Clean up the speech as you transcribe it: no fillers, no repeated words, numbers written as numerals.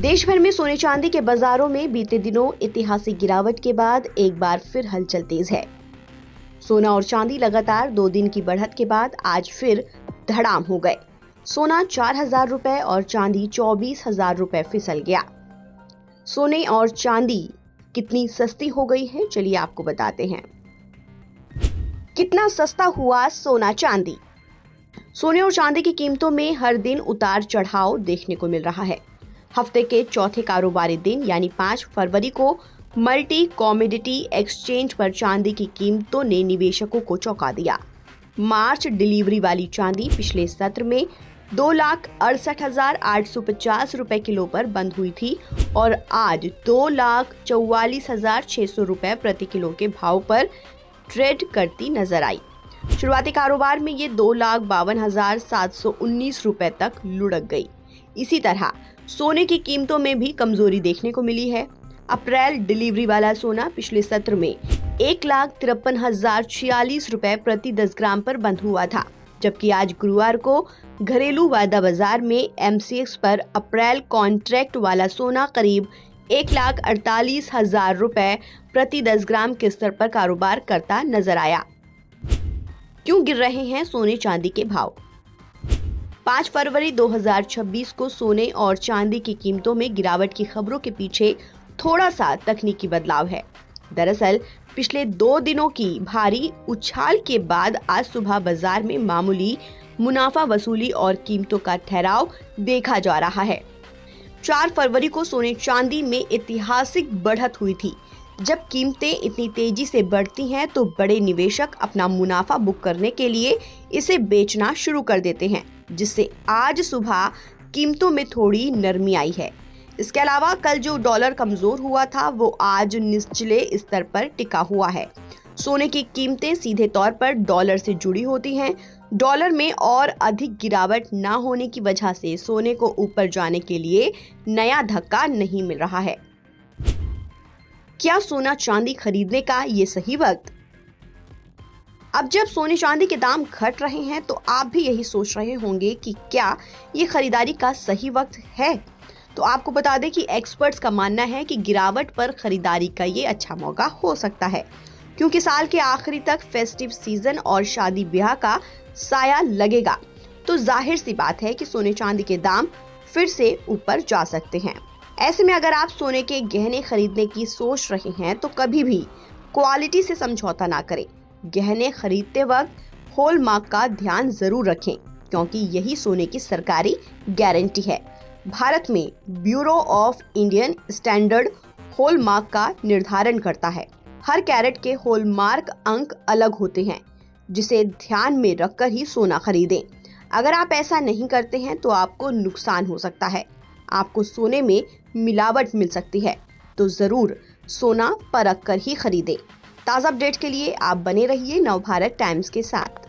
देश भर में सोने चांदी के बाजारों में बीते दिनों ऐतिहासिक गिरावट के बाद एक बार फिर हलचल तेज है। सोना और चांदी लगातार 2 दिन की बढ़त के बाद आज फिर धड़ाम हो गए। सोना 4,000 रुपए और चांदी 24,000 रुपए फिसल गया। सोने और चांदी कितनी सस्ती हो गई है, चलिए आपको बताते हैं। कितना सस्ता हुआ सोना चांदी। सोने और चांदी की कीमतों में हर दिन उतार चढ़ाव देखने को मिल रहा है। हफ्ते के चौथे कारोबारी दिन यानी 5 फरवरी को मल्टी कॉमोडिटी एक्सचेंज पर चांदी की कीमतों ने निवेशकों को चौंका दिया। मार्च डिलीवरी वाली चांदी पिछले सत्र में 2,68,850 रुपए किलो पर बंद हुई थी और आज 2,44,600 रुपए प्रति किलो के भाव पर ट्रेड करती नजर आई। शुरुआती कारोबार में ये 2,52,719 रुपए तक लुढ़क गई। इसी तरह सोने की कीमतों में भी कमजोरी देखने को मिली है। अप्रैल डिलीवरी वाला सोना पिछले सत्र में 1,53,046 रुपए प्रति 10 ग्राम पर बंद हुआ था, जबकि आज गुरुवार को घरेलू वायदा बाजार में MCX पर अप्रैल कॉन्ट्रैक्ट वाला सोना करीब 1,48,000 रुपए प्रति 10 ग्राम के स्तर पर कारोबार करता नजर आया। क्यों गिर रहे हैं सोने चांदी के भाव? 5 फरवरी 2026 को सोने और चांदी की कीमतों में गिरावट की खबरों के पीछे थोड़ा सा तकनीकी बदलाव है। दरअसल पिछले 2 दिनों की भारी उछाल के बाद आज सुबह बाजार में मामूली मुनाफा वसूली और कीमतों का ठहराव देखा जा रहा है। 4 फरवरी को सोने चांदी में ऐतिहासिक बढ़त हुई थी। जब कीमतें इतनी तेजी से बढ़ती हैं तो बड़े निवेशक अपना मुनाफा बुक करने के लिए इसे बेचना शुरू कर देते हैं, जिससे आज सुबह कीमतों में थोड़ी नरमी आई है। इसके अलावा कल जो डॉलर कमजोर हुआ था वो आज निचले स्तर पर टिका हुआ है। सोने की कीमतें सीधे तौर पर डॉलर से जुड़ी होती हैं। डॉलर में और अधिक गिरावट न होने की वजह से सोने को ऊपर जाने के लिए नया धक्का नहीं मिल रहा है। क्या सोना चांदी खरीदने का ये सही वक्त? अब जब सोने चांदी के दाम घट रहे हैं तो आप भी यही सोच रहे होंगे कि क्या ये खरीदारी का सही वक्त है। तो आपको बता दें कि एक्सपर्ट्स का मानना है कि गिरावट पर खरीदारी का ये अच्छा मौका हो सकता है, क्योंकि साल के आखिरी तक फेस्टिव सीजन और शादी ब्याह का साया लगेगा। तो जाहिर सी बात है कि सोने चांदी के दाम फिर से ऊपर जा सकते हैं। ऐसे में अगर आप सोने के गहने खरीदने की सोच रहे हैं तो कभी भी क्वालिटी से समझौता ना करें। गहने खरीदते वक्त हॉलमार्क का ध्यान जरूर रखें, क्योंकि यही सोने की सरकारी गारंटी है। भारत में bureau of Indian standard hallmark का निर्धारण करता है। हर कैरेट के हॉलमार्क अंक अलग होते हैं, जिसे ध्यान में रखकर ही सोना खरीदें। अगर आप ऐसा नहीं करते हैं तो आपको नुकसान हो सकता है। आपको सोने में मिलावट मिल सकती है, तो जरूर सोना परख कर ही खरीदें। ताज़ा अपडेट के लिए आप बने रहिए नवभारत टाइम्स के साथ।